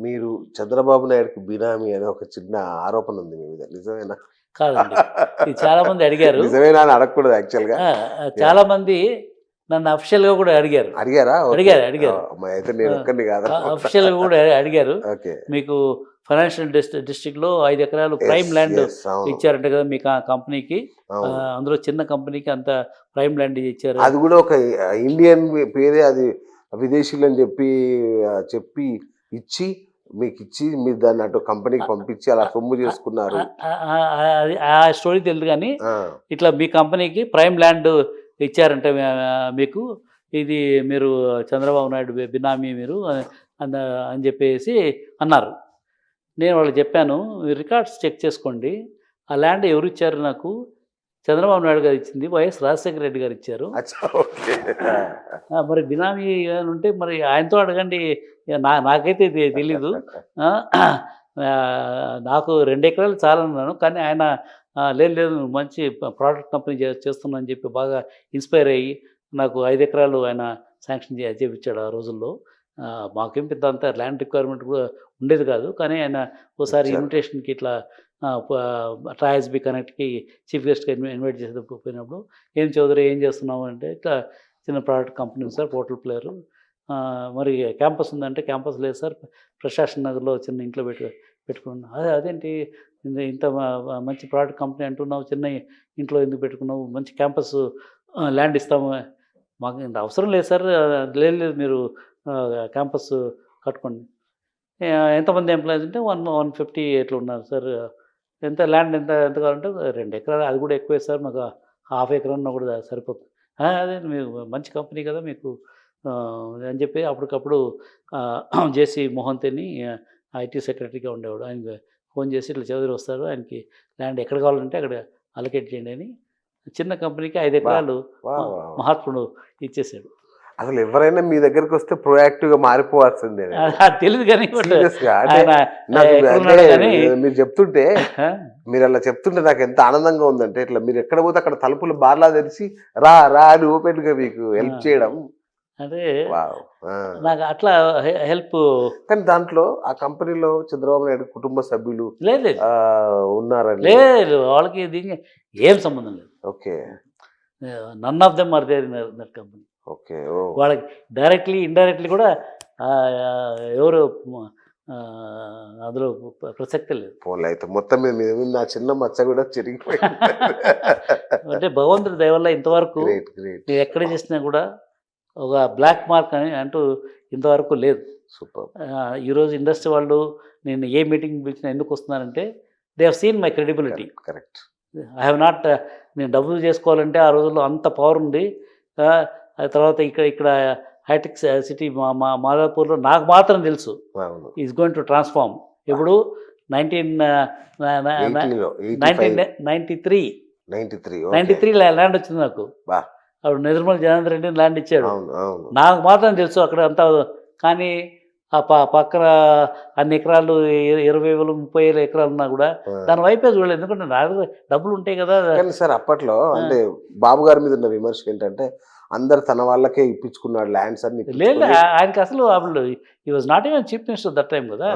మీరు చంద్రబాబు నాయుడుకి బినామీ అనే ఒక చిన్న ఆరోపణ ఉంది మీ మీద. నిజమేనా? కాదండి. ఇది చాలామంది అడిగారు. నిజమేనా అని అడగకూడదు యాక్చువల్‌గా. చాలామంది నన్ను అఫీషియల్‌గా కూడా అడిగారు. అడిగారా? అడిగారు. అయితే నేను ఒక్కడిని కాదు. అఫీషియల్‌గా కూడా అడిగారు. ఓకే. మీకు ఫైనాన్షియల్ డిస్ట్రిక్ట్‌లో 5 ఎకరాలు ప్రైమ్ ల్యాండ్ ఇచ్చారంట కదా మీ కంపెనీకి. అందులో చిన్న కంపెనీకి అంత ప్రైమ్ ల్యాండ్ ఇచ్చారు. అది కూడా ఒక ఇండియన్ పేరే, అది విదేశీయులు అని చెప్పి ఇచ్చి మీకు ఇచ్చి మీరు దాన్ని అటు కంపెనీకి పంపించి అలా సొమ్ము చేసుకున్నారు. ఆ స్టోరీ తెలియదు కానీ ఇట్లా మీ కంపెనీకి ప్రైమ్ ల్యాండ్ ఇచ్చారంటే మీకు ఇది మీరు చంద్రబాబు నాయుడు బినామీ మీరు అని చెప్పేసి అన్నారు. నేను వాళ్ళకి చెప్పాను, రికార్డ్స్ చెక్ చేసుకోండి, ఆ ల్యాండ్ ఎవరు ఇచ్చారు నాకు? చంద్రబాబు నాయుడు గారు ఇచ్చింది, వైఎస్ రాజశేఖర రెడ్డి గారు ఇచ్చారు. మరి బినామీ ఉంటే మరి ఆయనతో అడగండి, నాకైతే తెలీదు. నాకు 2 ఎకరాలు చాలన్నాను, కానీ ఆయన లేదు మంచి ప్రోడక్ట్ కంపెనీ చేస్తున్నా అని చెప్పి బాగా ఇన్స్పైర్ అయ్యి నాకు 5 ఎకరాలు ఆయన శాంక్షన్ చేయించాడు ఆ రోజుల్లో. మాకేం పెద్ద అంత ల్యాండ్ రిక్వైర్మెంట్ కూడా ఉండేది కాదు, కానీ ఆయన ఒకసారి ఇన్విటేషన్కి ఇట్లా ట్రాయల్స్బీ కనెక్ట్కి చీఫ్ గెస్ట్గా ఇన్వైట్ చేసి పోయినప్పుడు, ఏం చౌదరి ఏం చేస్తున్నావు అంటే, ఇట్లా చిన్న ప్రోడక్ట్ కంపెనీ ఉంది సార్, పోర్టల్ ప్లేయరు, మరి క్యాంపస్ ఉందంటే క్యాంపస్ లేదు సార్, ప్రశాసన్ నగర్లో చిన్న ఇంట్లో పెట్టుకున్నాను. అదేంటి ఇంత మంచి ప్రోడక్ట్ కంపెనీ అంటున్నావు, చిన్న ఇంట్లో ఎందుకు పెట్టుకున్నావు, మంచి క్యాంపస్ ల్యాండ్ ఇస్తాము, మాకు ఇంత అవసరం లేదు సార్, లేదు మీరు క్యాంపస్ కట్టుకోండి. ఎంతమంది ఎంప్లాయీస్ అంటే 150 ఎట్లా ఉన్నారు సార్, ఎంత ల్యాండ్ ఎంత కావాలంటే 2 ఎకరాలు, అది కూడా ఎక్కువే సార్, మాకు 1/2 ఎకరం కూడా సరిపోతుంది. అదే మీకు మంచి కంపెనీ కదా మీకు అని చెప్పి అప్పటికప్పుడు జేసీ మోహంతిని ఐటీ సెక్రటరీగా ఉండేవాడు, ఆయనకి ఫోన్ చేసి ఇట్లా చౌదరి వస్తారు, ఆయనకి ల్యాండ్ ఎక్కడ కావాలంటే అక్కడ అలొకేట్ చేయండి అని చిన్న కంపెనీకి 5 ఎకరాలు మహాత్ముడు ఇచ్చేసాడు. అసలు ఎవరైనా మీ దగ్గరికి వస్తే ప్రొయాక్టివ్గా మారిపోవాల్సిందే. తెలియదు కానీ మీరు చెప్తుంటే, మీరు అలా చెప్తుంటే నాకు ఎంత ఆనందంగా ఉందంటే, ఇట్లా మీరు ఎక్కడ పోతే అక్కడ తలుపులు బార్లా తెరిచి రా అని ఓపెన్గా మీకు హెల్ప్ చేయడం అంటే నాకు అట్లా హెల్ప్. కానీ దాంట్లో ఆ కంపెనీలో చంద్రబాబు నాయుడు కుటుంబ సభ్యులు లేదు ఉన్నారని? లేదు, వాళ్ళకి దీనికి ఏం సంబంధం లేదు. Okay. None of them are there in that company. Okay. వాళ్ళకి డైరెక్ట్లీ ఇండైరెక్ట్లీ కూడా ఎవరు అందులో ప్రసక్తి లేదు. పోలే అయితే మొత్తం మీద నా చిన్న మచ్చ కూడా చిరిగిపోయింది. అంటే భగవంతుడి దయ వల్ల ఇంతవరకు నేను ఎక్కడ చేసినా కూడా ఒక బ్లాక్ మార్క్ అని అంటూ ఇంతవరకు లేదు. సూపర్. ఈరోజు ఇండస్ట్రీ వాళ్ళు నేను ఏ మీటింగ్ పిలిచినా ఎందుకు వస్తున్నారంటే, they have seen my credibility. Correct. I have not, నేను డబ్బులు చేసుకోవాలంటే ఆ రోజుల్లో అంత పవర్ ఉంది. తర్వాత ఇక్కడ హైటెక్ సిటీ మాదాపూర్లో నాకు మాత్రం తెలుసు ఈజ్ గోయింగ్ టు ట్రాన్స్ఫార్మ్. ఇప్పుడు 1993 ల్యాండ్ వచ్చింది నాకు. అప్పుడు నిర్మల్ జనార్దన్ రెడ్డి ల్యాండ్ ఇచ్చాడు, నాకు మాత్రం తెలుసు అక్కడ అంతా. కానీ ఆ పక్కన అన్ని ఎకరాలు 20,000 30,000 ఎకరాలు ఉన్నా కూడా దాని వైపే చూడలేదు, ఎందుకంటే నా డబ్బులు ఉంటాయి కదా. కానీ సార్ అప్పట్లో అంటే బాబు గారి మీద ఉన్న విమర్శ ఏంటంటే, అందరు తన వాళ్ళకే ఇప్పించుకున్నాడు ల్యాండ్స్ అన్ని. లేదు, ఆయనకి అసలు అప్పుడు ఈ was not even chief minister that time కదా.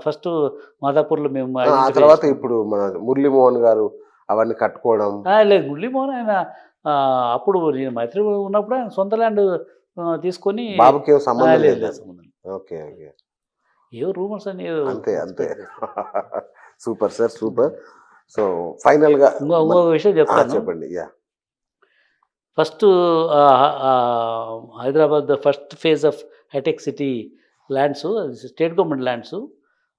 ఫస్ట్ మాదాపూర్లో మేము, ఆ తర్వాత ఇప్పుడు మన మురళీమోహన్ గారు అవన్నీ కట్టుకోవడం. లేదు, మురళీమోహన్ ఆయన అప్పుడు మైత్రి ఉన్నప్పుడు ఆయన సొంత ల్యాండ్ తీసుకొని, బాబుకి సంబంధం లేదు. ఓకే. ఏవో రూమర్స్ అని. అంతే. Super sir, super. So final గా ఇంకో విషయం చెప్తాను, చెప్పండి. First Hyderabad first phase of hitech city lands, state government lands,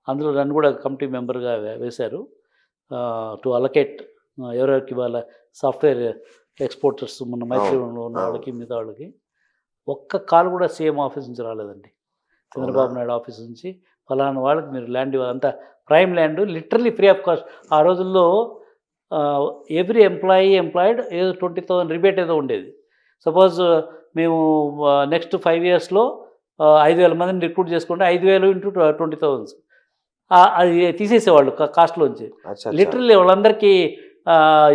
అందులో నన్ను కూడా కమిటీ మెంబర్గా వేశారు. టు అలొకేట్ ఎవరెవరికి వాళ్ళ సాఫ్ట్వేర్ ఎక్స్పోర్టర్స్, మన మైత్రిలో ఉన్న వాళ్ళకి, మిగతా వాళ్ళకి. ఒక్క కాల్ కూడా సీఎం ఆఫీస్ నుంచి రాలేదండి, చంద్రబాబు నాయుడు ఆఫీస్ నుంచి. ఫలానా వాళ్ళకి మీరు ల్యాండ్ ఇవ్వాలి, అంతా prime land, literally free of cost. ఆ రోజుల్లో ఎవ్రీ ఎంప్లాయిడ్ ఏదో 20,000 రిబేట్ ఏదో ఉండేది. సపోజ్ మేము నెక్స్ట్ 5 yearsలో 5,000 మందిని రిక్రూట్ చేసుకుంటే 5,000 into 20,000 అది తీసేసేవాళ్ళు కాస్ట్లోంచి. లిటరల్లీ వాళ్ళందరికీ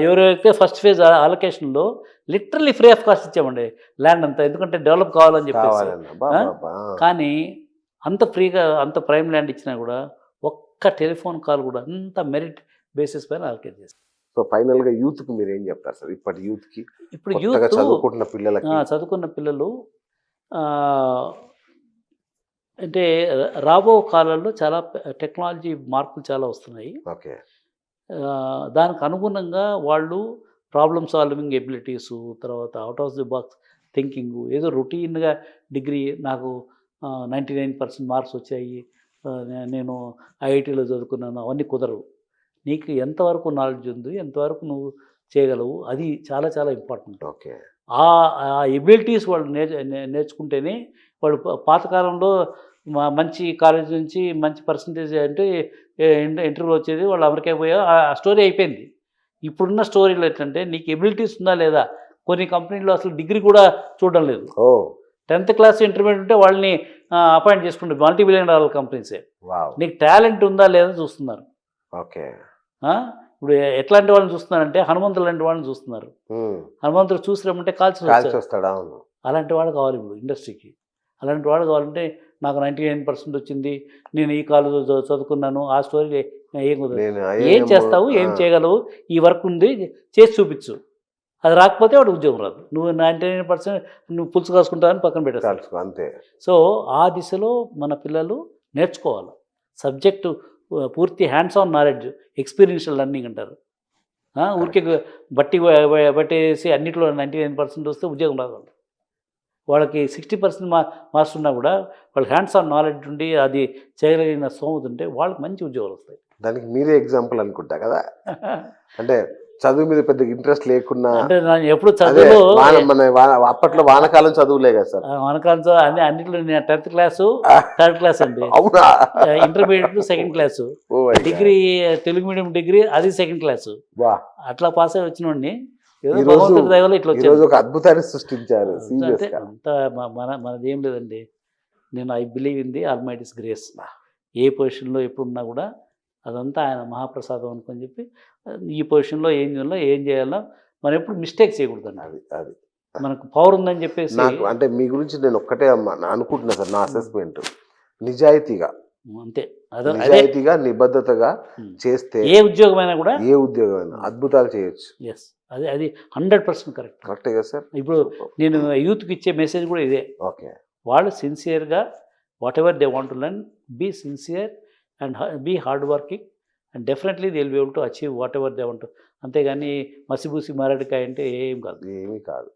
ఎవరైతే ఫస్ట్ ఫేజ్ అలొకేషన్లో లిటరల్లీ ఫ్రీ ఆఫ్ కాస్ట్ ఇచ్చామండి ల్యాండ్ అంతా, ఎందుకంటే డెవలప్ కావాలని చెప్పేసి. కానీ అంత ఫ్రీగా అంత ప్రైమ్ ల్యాండ్ ఇచ్చినా కూడా ఒక్క టెలిఫోన్ కాల్ కూడా అంత మెరిట్ బేసిస్ పైన అలొకేట్ చేస్తారు. సో ఫైనల్గా యూత్కి మీరు ఏం చెప్తారు సార్? ఇప్పటి యూత్కి, ఇప్పుడు కొత్తగా యూత్ చదువుకుంటున్న పిల్లలకి. చదువుకున్న పిల్లలు ఆ, అంటే రాబో కాలంలో చాలా టెక్నాలజీ మార్పులు చాలా వస్తున్నాయి. ఓకే. దానికి అనుగుణంగా వాళ్ళు ప్రాబ్లమ్ సాల్వింగ్ ఎబిలిటీసు, తర్వాత out of the box thinking, ఏదో రొటీన్గా డిగ్రీ నాకు 99% మార్క్స్ వచ్చాయి, నేను ఐఐటీలో చదువుకున్నాను, అవన్నీ కుదరవు. నీకు ఎంతవరకు నాలెడ్జ్ ఉంది, ఎంతవరకు నువ్వు చేయగలవు, అది చాలా చాలా ఇంపార్టెంట్. ఓకే. ఆ ఎబిలిటీస్ వాళ్ళు నేర్చుకుంటేనే వాళ్ళు పాతకాలంలో మంచి కాలేజ్ నుంచి మంచి పర్సంటేజ్ అంటే ఇంటర్వ్యూలో వచ్చేది, వాళ్ళు అమెరికా పోయా ఆ స్టోరీ అయిపోయింది. ఇప్పుడున్న స్టోరీలో ఏంటంటే నీకు ఎబిలిటీస్ ఉందా లేదా, కొన్ని కంపెనీల్లో అసలు డిగ్రీ కూడా చూడడం లేదు. ఓ 10th క్లాస్ ఇంటర్మీడియట్ ఉంటే వాళ్ళని అపాయింట్ చేసుకుంటారు, $multi-billion కంపెనీసే. వావ్. నీకు టాలెంట్ ఉందా లేదా చూస్తున్నారు. ఓకే. ఇప్పుడు ఎట్లాంటి వాళ్ళని చూస్తున్నారంటే హనుమంతుడు లాంటి వాళ్ళని చూస్తున్నారు. హనుమంతుడు చూసినామంటే కాల్చి కాల్చి వస్తాడా? అవును. అలాంటి వాడు కావాలి ఇప్పుడు ఇండస్ట్రీకి. అలాంటి వాడు కావాలంటే నాకు 99% వచ్చింది, నేను ఈ కాలేజ్ చదువుకున్నాను, ఆ స్టోరీ ఏం కుదరదు. నేను ఏం చేస్తావు, ఏం చేయగలవు, ఈ వర్క్ ఉంది చేసి చూపించు. అది రాకపోతే వాడు ఉద్యోగం రాదు. నువ్వు 99% నువ్వు పులుసు కాసుకుంటావని పక్కన పెట్టేస్తావు. అంతే. సో ఆ దిశలో మన పిల్లలు నేర్చుకోవాలి. సబ్జెక్టు పూర్తి hands on knowledge, experiential learning అంటారు. ఊరికే బట్టేసి అన్నింటిలో 99% వస్తే ఉద్యోగం రాదు. వాళ్ళకి 60% మార్క్స్ ఉన్నా కూడా వాళ్ళకి హ్యాండ్స్ ఆన్ నాలెడ్జ్ ఉండి అది చేయగలిగిన స్తోమత ఉంటే వాళ్ళకి మంచి ఉద్యోగాలు వస్తాయి. దానికి మీరే ఎగ్జాంపుల్ అనుకుంటా కదా. అంటే చదువు మీద పెద్ద ఇంట్రెస్ట్ లేకున్నా, అంటే నేను ఎప్పుడు చదువులో అప్పట్లో వానకాలం చదువులే కదా సార్. వానకాలం అన్నింటిలో నేను 10th క్లాసు, 3rd క్లాస్ అండి. అవునా? Intermediate 2nd class, degree Telugu medium degree అది 2nd క్లాసు. అట్లా పాస్ అయి వచ్చినోడిని ఈరోజు ఒక అద్భుతాన్ని సృష్టించారు. అంటే అంత మనది ఏం లేదండి. నేను I believe in the almighty's grace. ఏ పొజిషన్లో ఎప్పుడున్నా కూడా అదంతా ఆయన మహాప్రసాదం అనుకొని చెప్పి ఈ పొజిషన్లో ఏం చేయాలో మనం ఎప్పుడు మిస్టేక్స్ చేయకూడదండి. అది మనకు పవర్ ఉందని చెప్పేసి నాకు అంటే మీ గురించి నేను ఒక్కటే అనుకుంటున్నా సార్, నా అసెస్మెంట్ నిజాయితీగా, అంతే నిజాయితీగా నిబద్ధతగా చేస్తే ఏ ఉద్యోగమైనా కూడా అద్భుతాలు చేయొచ్చు. ఎస్, అది 100% కరెక్టే కదా సార్. ఇప్పుడు నేను యూత్కి ఇచ్చే మెసేజ్ కూడా ఇదే. ఓకే. వాళ్ళు సిన్సియర్గా whatever they want to learn, be sincere and be hard working and definitely they will be able to achieve whatever they want. అంతేగాని మసిబూసి మారడికాయ అంటే ఏం కాదు. ఏమీ కాదు.